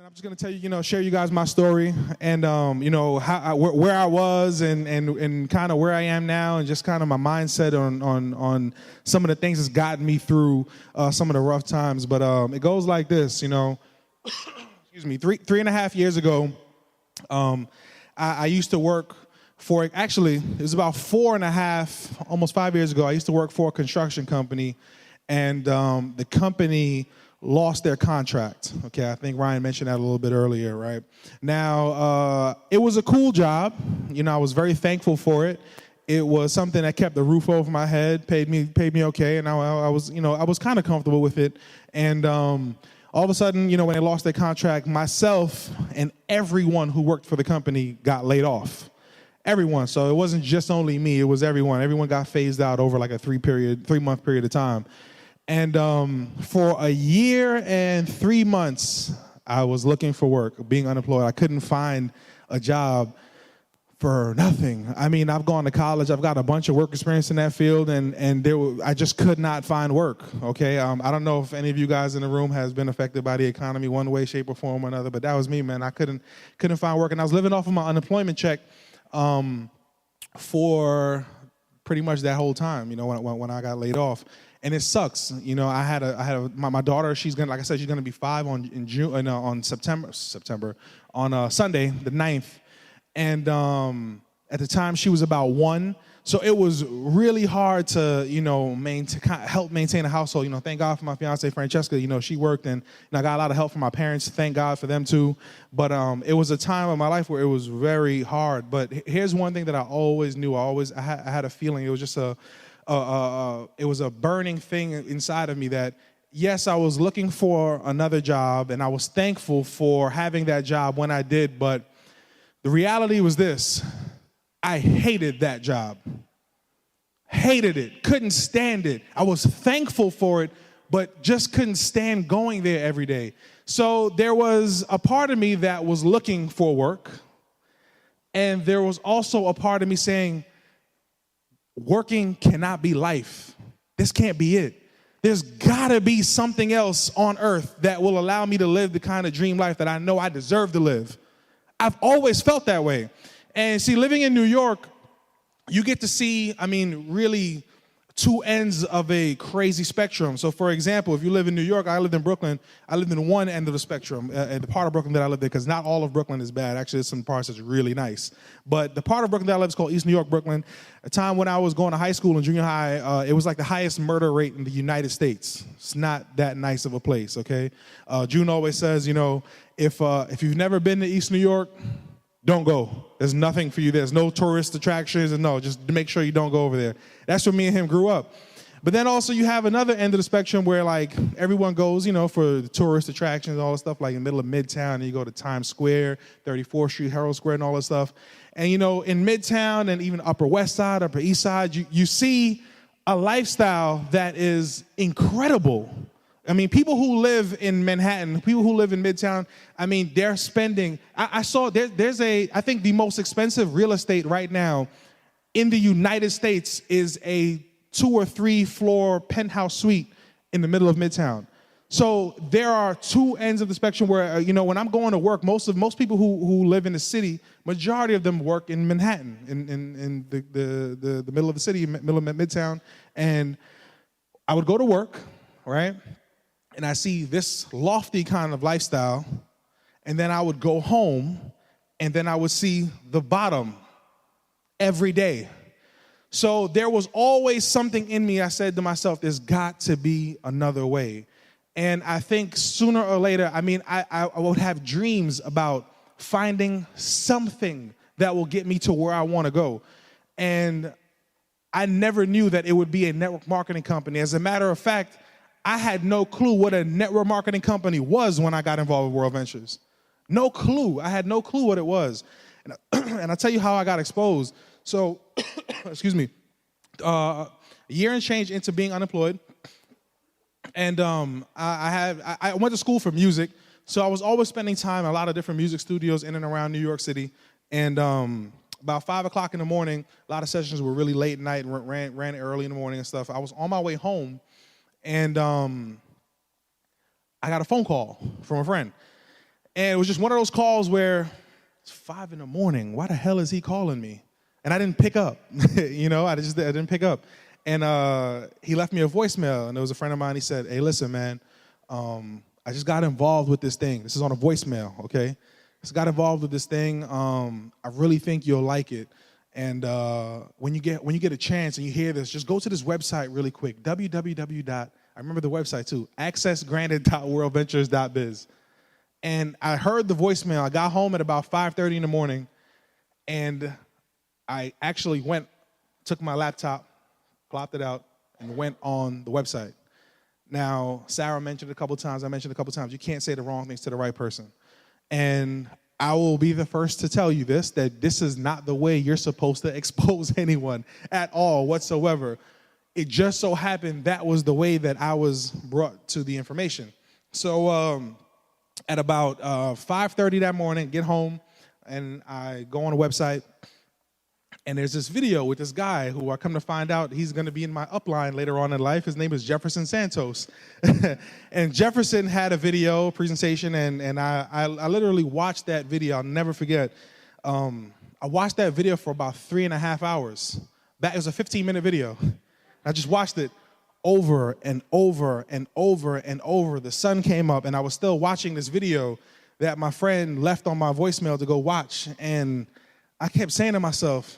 And I'm just gonna tell you, share you guys my story and where I was and kind of where I am now, and just kind of my mindset on some of the things that's gotten me through some of the rough times. But it goes like this, excuse me, three and a half years ago, I used to work for, actually, it was about 4.5, almost 5 years ago. I used to work for a construction company, and the company lost their contract. Okay, I think Ryan mentioned that a little bit earlier, right? Now, it was a cool job. I was very thankful for it. It was something that kept the roof over my head, paid me okay, and I was kind of comfortable with it. And all of a sudden, when they lost their contract, myself and everyone who worked for the company got laid off. Everyone. So it wasn't just only me, it was everyone. Everyone got phased out over like a 3-month period of time. And for a year and 3 months, I was looking for work, being unemployed. I couldn't find a job for nothing. I mean, I've gone to college. I've got a bunch of work experience in that field, and I just could not find work, okay? I don't know if any of you guys in the room has been affected by the economy one way, shape, or form or another, but that was me, man. I couldn't find work, and I was living off of my unemployment check for pretty much that whole time, when I got laid off. And it sucks. My daughter, she's gonna, like I said, she's gonna be 5 on September, on Sunday, the 9th. And at the time she was about 1. So it was really hard to, help maintain a household. Thank God for my fiance, Francesca. She worked, and I got a lot of help from my parents. Thank God for them too. But it was a time of my life where it was very hard. But here's one thing that I always knew. I had a feeling. It was just it was a burning thing inside of me that, yes, I was looking for another job, and I was thankful for having that job when I did, but the reality was this: I hated that job. Hated it, couldn't stand it. I was thankful for it, but just couldn't stand going there every day. So there was a part of me that was looking for work, and there was also a part of me saying, working cannot be life. This can't be it. There's gotta be something else on earth that will allow me to live the kind of dream life that I know I deserve to live. I've always felt that way. And see, living in New York, you get to see, really two ends of a crazy spectrum. So for example, if you live in New York, I lived in Brooklyn, I lived in one end of the spectrum, the part of Brooklyn that I lived in, because not all of Brooklyn is bad. Actually, there's some parts that's really nice. But the part of Brooklyn that I live is called East New York, Brooklyn. A time when I was going to high school and junior high, it was like the highest murder rate in the United States. It's not that nice of a place, okay? June always says, if you've never been to East New York, don't go. There's nothing for you there. There's no tourist attractions, and no, just make sure you don't go over there. That's where me and him grew up. But then also you have another end of the spectrum where like everyone goes, for the tourist attractions and all this stuff, like in the middle of Midtown, and you go to Times Square, 34th Street, Herald Square, and all this stuff. And in Midtown and even Upper West Side, Upper East Side, you see a lifestyle that is incredible. People who live in Manhattan, people who live in Midtown, they're spending, I saw I think the most expensive real estate right now in the United States is a 2 or 3 floor penthouse suite in the middle of Midtown. So there are two ends of the spectrum where, when I'm going to work, most people who live in the city, majority of them work in Manhattan, in the middle of the city, middle of Midtown. And I would go to work, right? And I see this lofty kind of lifestyle, and then I would go home, and then I would see the bottom every day. So there was always something in me. I said to myself, there's got to be another way. And I think sooner or later, I would have dreams about finding something that will get me to where I want to go. And I never knew that it would be a network marketing company. As a matter of fact, I had no clue what a network marketing company was when I got involved with World Ventures. No clue. I had no clue what it was. And I'll tell you how I got exposed. So, excuse me, a year and change into being unemployed. And I went to school for music. So I was always spending time in a lot of different music studios in and around New York City. And about 5 o'clock in the morning, a lot of sessions were really late at night and ran early in the morning and stuff. I was on my way home. And I got a phone call from a friend. And it was just one of those calls where it's 5 in the morning. Why the hell is he calling me? And I didn't pick up. I didn't pick up. And he left me a voicemail, and there was a friend of mine. He said, "Hey, listen, man, I just got involved with this thing." This is on a voicemail, okay? Just got involved with this thing. I really think you'll like it. And when you get a chance and you hear this, just go to this website really quick. I remember the website too. accessgranted.worldventures.biz. And I heard the voicemail. I got home at about 5:30 in the morning, and I actually took my laptop, plopped it out, and went on the website. Now, Sarah mentioned a couple times, I mentioned a couple times, you can't say the wrong things to the right person. And I will be the first to tell you this, that this is not the way you're supposed to expose anyone at all whatsoever. It just so happened that was the way that I was brought to the information. So at about 5:30 that morning, get home, and I go on the website, and there's this video with this guy who I come to find out he's going to be in my upline later on in life. His name is Jefferson Santos. And Jefferson had a video presentation, and I literally watched that video. I'll never forget. I watched that video for about 3.5 hours. That was a 15-minute video. I just watched it over and over and over and over. The sun came up, and I was still watching this video that my friend left on my voicemail to go watch. And I kept saying to myself,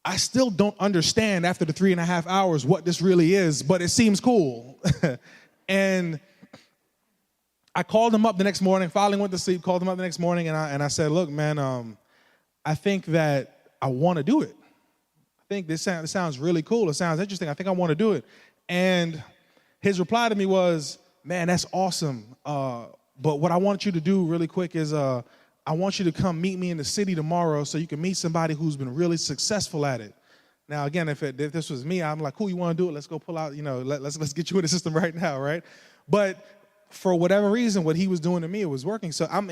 I still don't understand after the 3.5 hours what this really is, but it seems cool. And I called him up the next morning, finally went to sleep, called him up the next morning, and I said, look, man, I think that I want to do it. I think this sounds really cool. It sounds interesting. I think I want to do it. And his reply to me was, man, that's awesome. But what I want you to do really quick is I want you to come meet me in the city tomorrow so you can meet somebody who's been really successful at it. Now, again, if this was me, I'm like, cool, you want to do it? Let's go pull out, let's get you in the system right now, right? But for whatever reason, what he was doing to me, it was working. So I'm,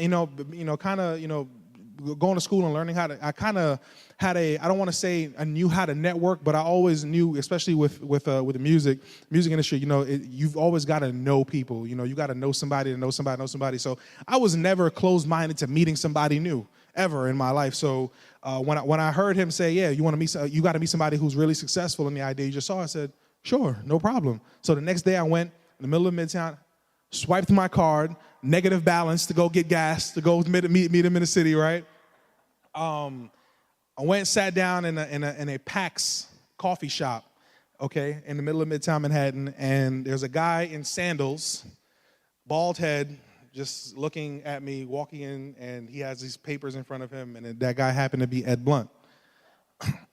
going to school and learning how to, I kind of had I don't want to say I knew how to network, but I always knew, especially with the music industry, you've always got to know people. You got to know somebody to know somebody. So I was never closed-minded to meeting somebody new ever in my life. So when I heard him say, yeah, you got to meet somebody who's really successful in the idea you just saw, I said, sure, no problem. So the next day I went in the middle of Midtown, swiped my card, negative balance to go get gas, to go meet him in the city, right? I went and sat down in a PAX coffee shop, okay, in the middle of Midtown Manhattan, and there's a guy in sandals, bald head, just looking at me, walking in, and he has these papers in front of him, and that guy happened to be Ed Blunt.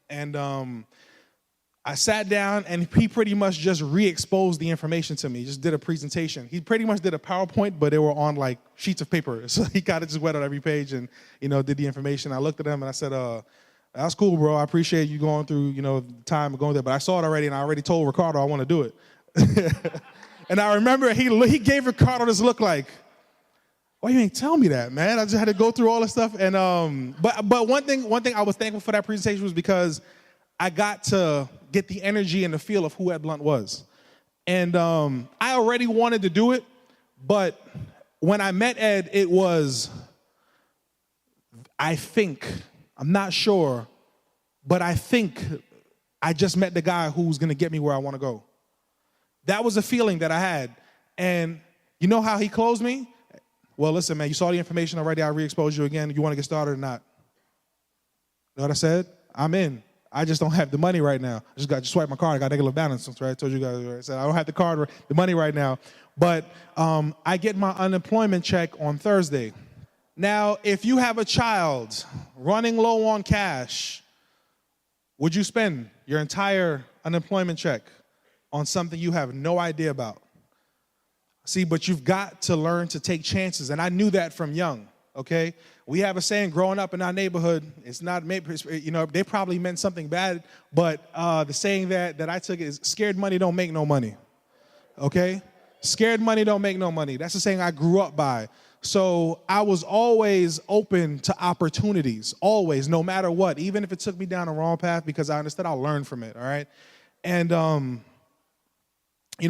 And I sat down, and he pretty much just re-exposed the information to me, just did a presentation. He pretty much did a PowerPoint, but they were on, like, sheets of paper. So he kind of just went on every page and, did the information. I looked at him, and I said, that's cool, bro. I appreciate you going through, the time of going there. But I saw it already, and I already told Ricardo I want to do it. And I remember he gave Ricardo this look like, why you ain't tell me that, man? I just had to go through all this stuff. And but one thing I was thankful for that presentation was because I got to get the energy and the feel of who Ed Blunt was. And I already wanted to do it, but when I met Ed, it was, I'm not sure, but I think I just met the guy who's going to get me where I want to go. That was a feeling that I had. And you know how he closed me? Well, listen, man, you saw the information already. I re-exposed you again. You want to get started or not? You know what I said? I'm in. I just don't have the money right now. I just swiped my card. I got negative balance, right? I told you guys, right? I said I don't have the money right now. But I get my unemployment check on Thursday. Now, if you have a child running low on cash, would you spend your entire unemployment check on something you have no idea about? See, but you've got to learn to take chances. And I knew that from young, okay? We have a saying growing up in our neighborhood, it's not, they probably meant something bad, but the saying that I took is scared money don't make no money, okay? Scared money don't make no money. That's the saying I grew up by. So I was always open to opportunities, always, no matter what, even if it took me down the wrong path, because I understood I'll learn from it, all right? And,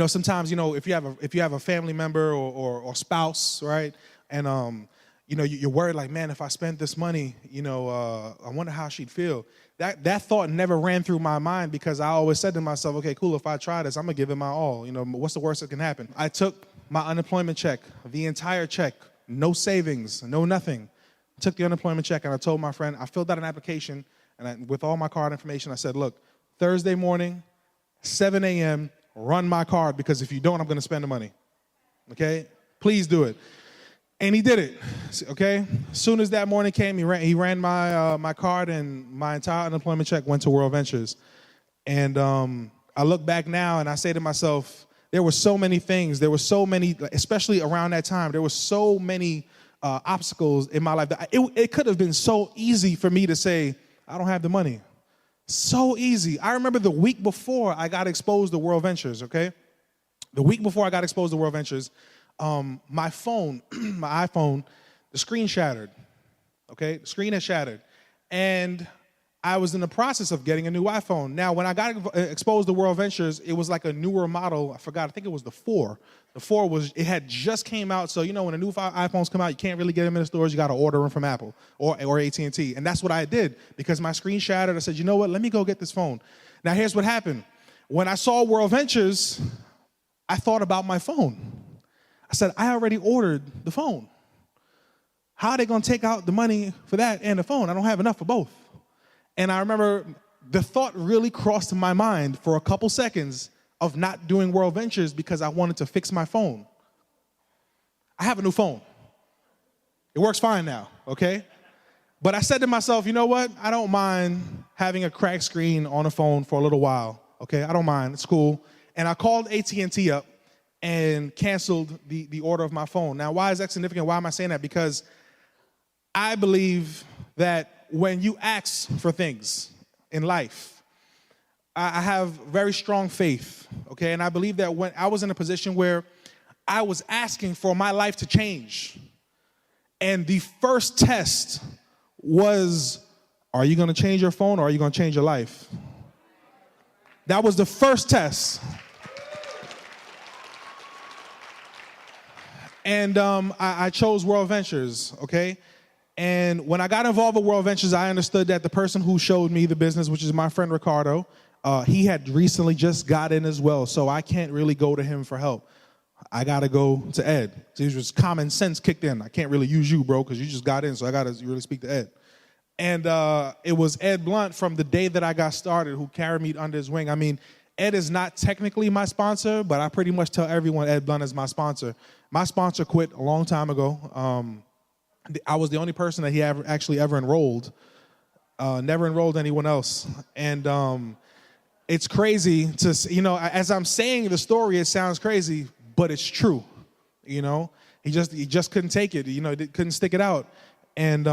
sometimes, if you have a family member or spouse, right, and you're worried like, man, if I spent this money, I wonder how she'd feel. That thought never ran through my mind because I always said to myself, okay, cool, if I try this, I'm gonna give it my all. What's the worst that can happen? I took my unemployment check, the entire check, no savings, no nothing. Took the unemployment check and I told my friend, I filled out an application and with all my card information, I said, look, Thursday morning, 7 a.m., run my card because if you don't, I'm gonna spend the money, okay? Please do it. And he did it, okay? As soon as that morning came, he ran my card and my entire unemployment check went to World Ventures. And I look back now and I say to myself, there were so many things. There were so many, especially around that time, there were so many obstacles in my life. That it could have been so easy for me to say, I don't have the money. So easy. I remember the week before I got exposed to World Ventures, okay? The week before I got exposed to World Ventures, my phone, my iPhone, the screen shattered, okay? The screen had shattered. And I was in the process of getting a new iPhone. Now, when I got exposed to World Ventures, it was like a newer model. I forgot, I think it was the 4. The 4 it had just came out. So, when the new iPhones come out, you can't really get them in the stores. You got to order them from Apple or AT&T. And that's what I did because my screen shattered. I said, you know what? Let me go get this phone. Now, here's what happened. When I saw World Ventures, I thought about my phone. I said, I already ordered the phone. How are they going to take out the money for that and the phone? I don't have enough for both. And I remember the thought really crossed my mind for a couple seconds of not doing World Ventures because I wanted to fix my phone. I have a new phone. It works fine now, okay? But I said to myself, you know what? I don't mind having a cracked screen on a phone for a little while, okay? I don't mind. It's cool. And I called AT&T up and canceled the order of my phone. Now, why is that significant? Why am I saying that? Because I believe that when you ask for things in life, I have very strong faith, okay? And I believe that when I was in a position where I was asking for my life to change, and the first test was, are you gonna change your phone or are you gonna change your life? That was the first test. And I chose World Ventures, okay? And when I got involved with World Ventures, I understood that the person who showed me the business, which is my friend Ricardo, he had recently just got in as well, so I can't really go to him for help. I gotta go to Ed. So it was common sense kicked in. I can't really use you, bro, because you just got in, so I gotta really speak to Ed. And it was Ed Blunt from the day that I got started who carried me under his wing. I mean, Ed is not technically my sponsor, but I pretty much tell everyone Ed Blunt is my sponsor. My sponsor quit a long time ago. I was the only person that he ever enrolled. Never enrolled anyone else. And it's crazy to, as I'm saying the story, it sounds crazy, but it's true. He just couldn't take it. He couldn't stick it out. And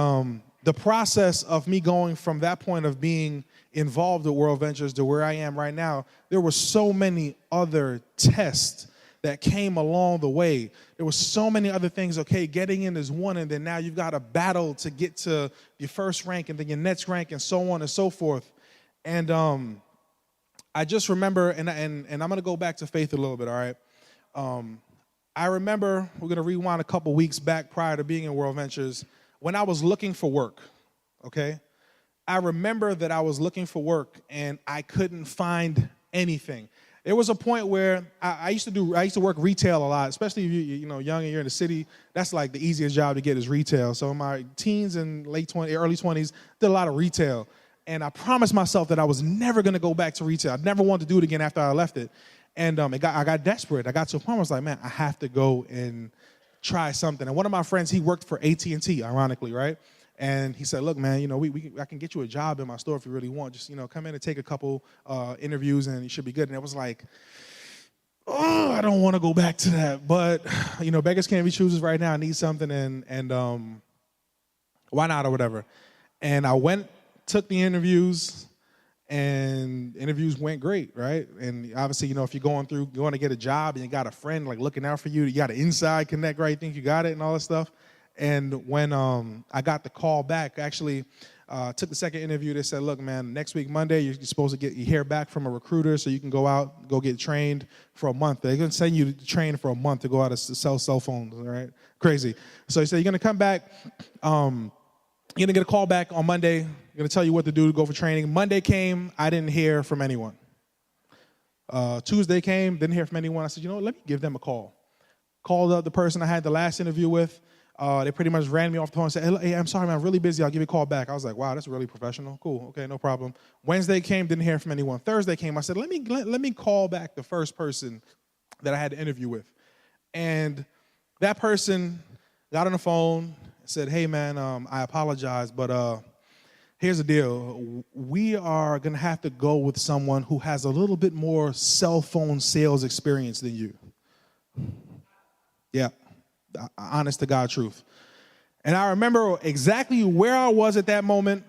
the process of me going from that point of being involved with World Ventures to where I am right now, there were so many other tests that came along the way. There were so many other things. Okay, getting in is one, and then now you've got a battle to get to your first rank and then your next rank and so on and so forth. And I just remember, and I'm going to go back to faith a little bit, all right? I remember, we're going to rewind a couple weeks back prior to being in World Ventures, when I was looking for work, okay? I remember that I was looking for work and I couldn't find anything. There was a point where I used to work retail a lot, especially if you're young and you're in the city. That's like the easiest job to get is retail. So in my teens and early 20s, did a lot of retail. And I promised myself that I was never going to go back to retail. I never wanted to do it again after I left it. And I got desperate. I got to a point where I was like, man, I have to go and try something. And one of my friends, he worked for AT&T, ironically, right? And he said, look, man, I can get you a job in my store if you really want. Just, come in and take a couple interviews and you should be good. And it was like, oh, I don't want to go back to that. But, beggars can't be choosers right now. I need something and why not or whatever. And I went, took the interviews, and interviews went great, right? And obviously, if you're going to get a job and you got a friend like looking out for you, you got an inside connect, right? You think you got it and all that stuff. And when I got the call back, actually, Took the second interview. They said, look, man, next week, Monday, you're supposed to get your hair back from a recruiter so you can go out, go get trained for a month. They're going to send you to train for a month to go out and sell cell phones, all right? Crazy. So he said, you're going to come back. You're going to get a call back on Monday. You're going to tell you what to do to go for training. Monday came. I didn't hear from anyone. Tuesday came. Didn't hear from anyone. I said, you know what? Let me give them a call. Called up the person I had the last interview with. They pretty much ran me off the phone and said, hey, I'm sorry, man, I'm really busy. I'll give you a call back. I was like, wow, that's really professional. Cool. Okay, no problem. Wednesday came, didn't hear from anyone. Thursday came. I said, let me call back the first person that I had to interview with. And that person got on the phone and said, hey, man, I apologize, but here's the deal. We are going to have to go with someone who has a little bit more cell phone sales experience than you. Yeah. Honest to God truth. And I remember exactly where I was at that moment.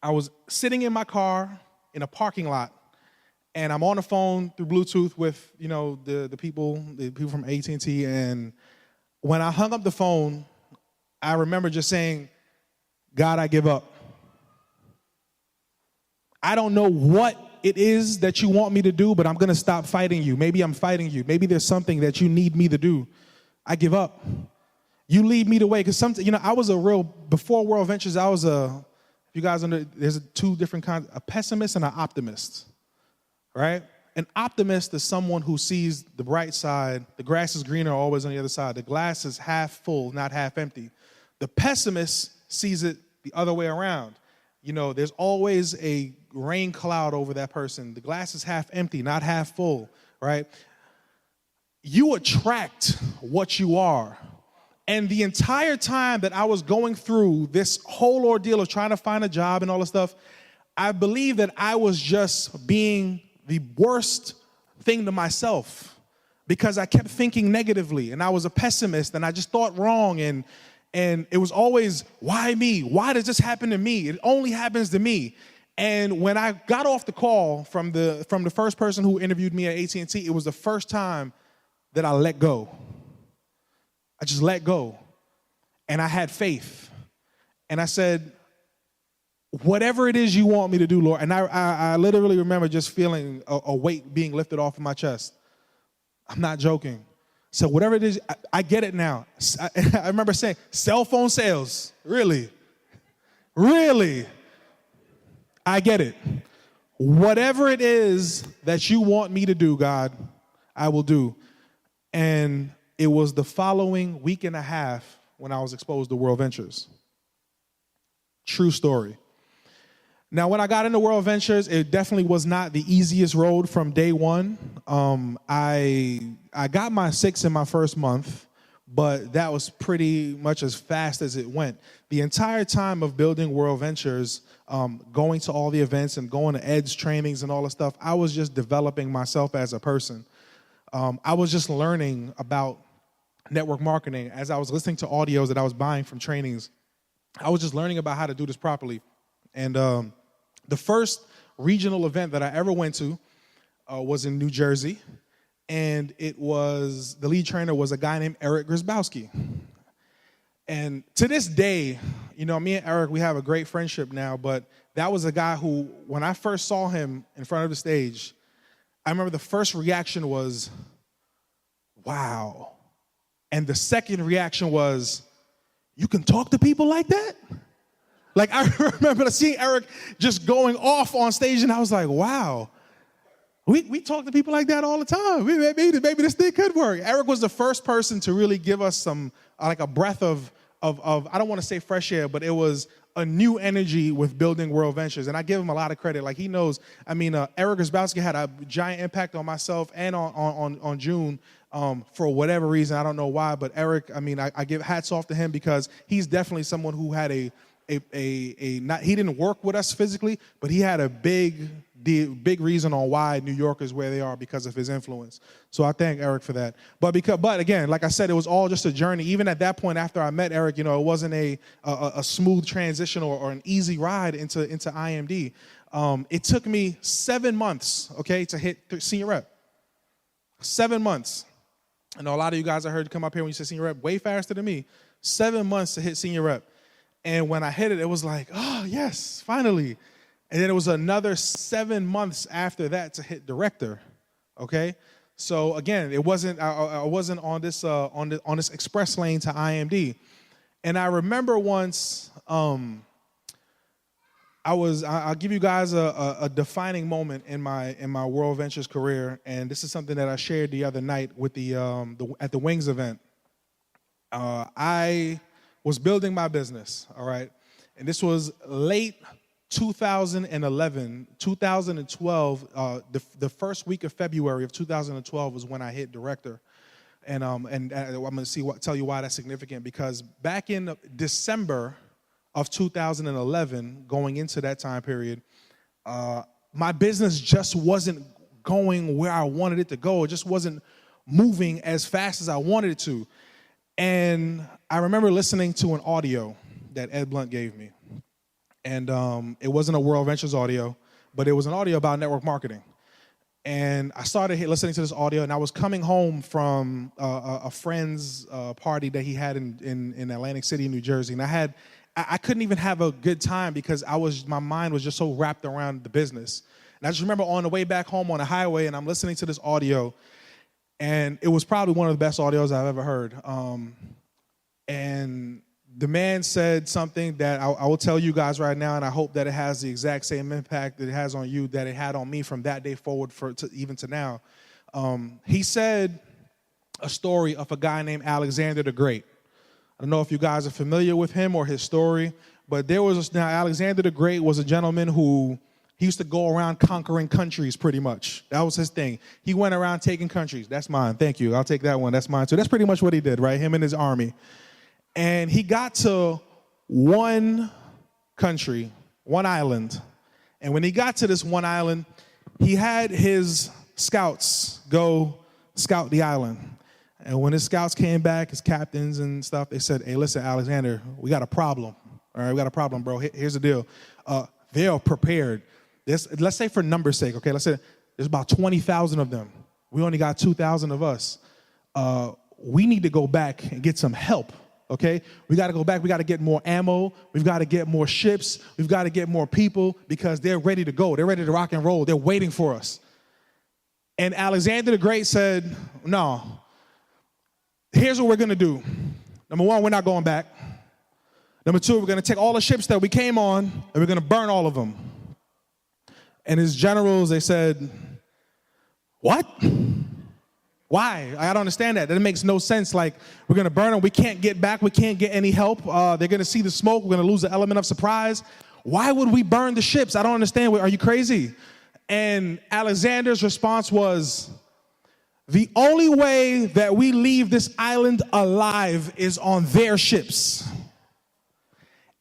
I was sitting in my car in a parking lot, and I'm on the phone through Bluetooth with, the people from AT&T. And when I hung up the phone, I remember just saying, God, I give up. I don't know what it is that you want me to do, but I'm going to stop fighting you. Maybe I'm fighting you. Maybe there's something that you need me to do. I give up. You lead me the way. Because I was before World Ventures, I was if you guys know, there's two different kinds, a pessimist and an optimist, right? An optimist is someone who sees the bright side. The grass is greener always on the other side. The glass is half full, not half empty. The pessimist sees it the other way around. There's always a rain cloud over that person. The glass is half empty, not half full, right? You attract what you are. And the entire time that I was going through this whole ordeal of trying to find a job and all this stuff, I believe that I was just being the worst thing to myself because I kept thinking negatively, and I was a pessimist, and I just thought wrong, and it was always, why me? Why does this happen to me? It only happens to me. And when I got off the call from the first person who interviewed me at AT&T, it was the first time that I let go. I just let go. And I had faith. And I said, whatever it is you want me to do, Lord. And I literally remember just feeling a weight being lifted off of my chest. I'm not joking. So whatever it is, I get it now. I remember saying, cell phone sales. Really? Really? I get it. Whatever it is that you want me to do, God, I will do. And it was the following week and a half when I was exposed to World Ventures. True story. Now, when I got into World Ventures, it definitely was not the easiest road from day one. I got my 6 in my first month, but that was pretty much as fast as it went. The entire time of building World Ventures, going to all the events and going to Ed's trainings and all the stuff, I was just developing myself as a person. I was just learning about network marketing. As I was listening to audios that I was buying from trainings, I was just learning about how to do this properly. And the first regional event that I ever went to was in New Jersey. And the lead trainer was a guy named Eric Grzybowski. And to this day, me and Eric, we have a great friendship now, but that was a guy who, when I first saw him in front of the stage, I remember the first reaction was, wow. And the second reaction was, you can talk to people like that? Like, I remember seeing Eric just going off on stage, and I was like, wow. We talk to people like that all the time. Maybe this thing could work. Eric was the first person to really give us some, like a breath of I don't want to say fresh air, but it was a new energy with building World Ventures. And I give him a lot of credit. Like, he knows, Eric Grzybowski had a giant impact on myself and on June for whatever reason. I don't know why, but Eric, I give hats off to him because he's definitely someone who had he didn't work with us physically, but he had a big reason on why New York is where they are because of his influence. So I thank Eric for that. But again, like I said, it was all just a journey. Even at that point, after I met Eric, it wasn't a smooth transition or an easy ride into IMD. It took me 7 months, to hit senior rep. 7 months. I know a lot of you guys I heard come up here when you said senior rep way faster than me. 7 months to hit senior rep. And when I hit it, it was like, oh, yes, finally. And then it was another 7 months after that to hit director, okay? So again, it wasn't I wasn't on this express lane to IMD. And I remember once I'll give you guys a defining moment in my World Ventures career, and this is something that I shared the other night with at the Wings event. I was building my business, all right, and this was late 2011, 2012. The first week of February of 2012 was when I hit director, and I'm gonna tell you why that's significant, because back in December of 2011, going into that time period, my business just wasn't going where I wanted it to go. It just wasn't moving as fast as I wanted it to. And I remember listening to an audio that Ed Blunt gave me. And it wasn't a World Ventures audio, but it was an audio about network marketing. And I started listening to this audio, and I was coming home from a friend's party that he had in Atlantic City, New Jersey. And I couldn't even have a good time because my mind was just so wrapped around the business. And I just remember on the way back home on the highway, and I'm listening to this audio, and it was probably one of the best audios I've ever heard. And the man said something that I will tell you guys right now, and I hope that it has the exact same impact that it has on you that it had on me from that day forward even to now. He said a story of a guy named Alexander the Great. I don't know if you guys are familiar with him or his story, but Alexander the Great was a gentleman who he used to go around conquering countries pretty much. That was his thing. He went around taking countries. That's mine. Thank you. I'll take that one. That's mine too. That's pretty much what he did, right? Him and his army. And he got to one country, one island. And when he got to this one island, he had his scouts go scout the island. And when his scouts came back, his captains and stuff, they said, hey, listen, Alexander, we got a problem. All right, we got a problem, bro. Here's the deal. They're prepared. Let's say for numbers' sake, okay? Let's say there's about 20,000 of them. We only got 2,000 of us. We need to go back and get some help, okay? We got to go back. We got to get more ammo. We've got to get more ships. We've got to get more people because they're ready to go. They're ready to rock and roll. They're waiting for us. And Alexander the Great said, no. Here's what we're going to do. Number one, we're not going back. Number two, we're going to take all the ships that we came on, and we're going to burn all of them. And his generals, they said, what? Why? I don't understand that. That makes no sense. Like, we're going to burn them. We can't get back. We can't get any help. They're going to see the smoke. We're going to lose the element of surprise. Why would we burn the ships? I don't understand. Are you crazy? And Alexander's response was, the only way that we leave this island alive is on their ships.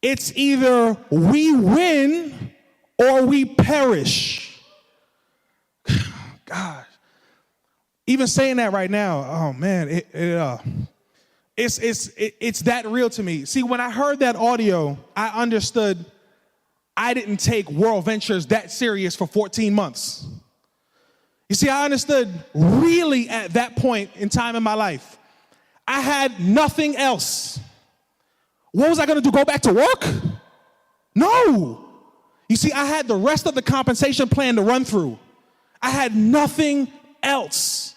It's either we win or we perish. God. Even saying that right now, oh man, it's that real to me. See, when I heard that audio, I understood I didn't take World Ventures that serious for 14 months. You see, I understood really at that point in time in my life, I had nothing else. What was I going to do, go back to work? No. You see, I had the rest of the compensation plan to run through. I had nothing else.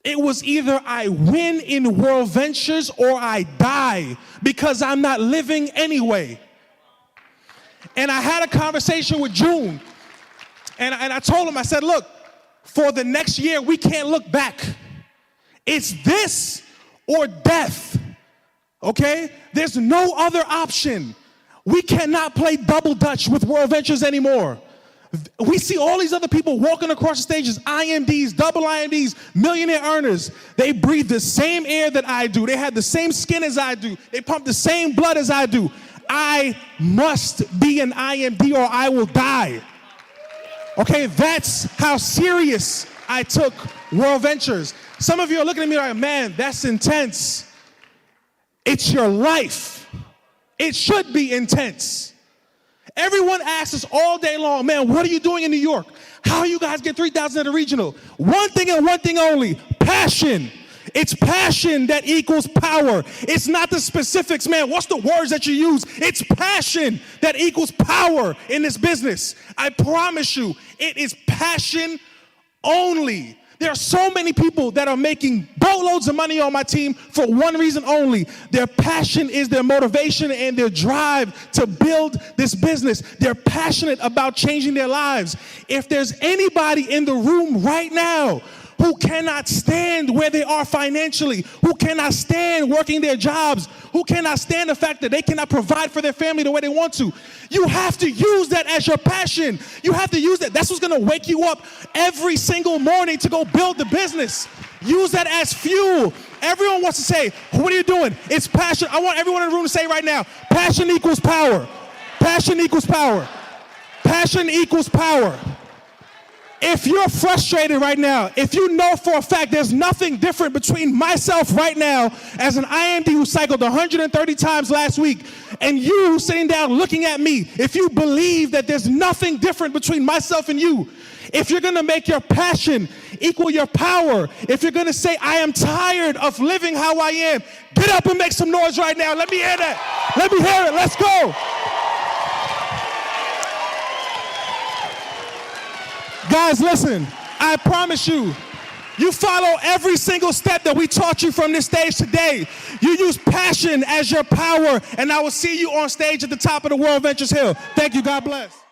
It was either I win in World Ventures or I die because I'm not living anyway. And I had a conversation with June, and I told him, I said, look, for the next year, we can't look back. It's this or death, okay? There's no other option. We cannot play double dutch with World Ventures anymore. We see all these other people walking across the stages, IMDs, double IMDs, millionaire earners. They breathe the same air that I do. They have the same skin as I do. They pump the same blood as I do. I must be an IMD or I will die. Okay, that's how serious I took World Ventures. Some of you are looking at me like, man, that's intense. It's your life. It should be intense. Everyone asks us all day long, man, what are you doing in New York? How you guys get 3,000 at the regional? One thing and one thing only, passion. It's passion that equals power. It's not the specifics, man. What's the words that you use? It's passion that equals power in this business. I promise you, it is passion only. There are so many people that are making boatloads of money on my team for one reason only. Their passion is their motivation and their drive to build this business. They're passionate about changing their lives. If there's anybody in the room right now who cannot stand where they are financially, who cannot stand working their jobs, who cannot stand the fact that they cannot provide for their family the way they want to, you have to use that as your passion. You have to use that. That's what's going to wake you up every single morning to go build the business. Use that as fuel. Everyone wants to say, what are you doing? It's passion. I want everyone in the room to say right now, passion equals power. Passion equals power. Passion equals power. If you're frustrated right now, if you know for a fact there's nothing different between myself right now as an IMD who cycled 130 times last week and you sitting down looking at me, if you believe that there's nothing different between myself and you, if you're going to make your passion equal your power, if you're going to say, I am tired of living how I am, get up and make some noise right now. Let me hear that. Let me hear it. Let's go. Guys, listen, I promise you, you follow every single step that we taught you from this stage today. You use passion as your power, and I will see you on stage at the top of the World Ventures Hill. Thank you. God bless.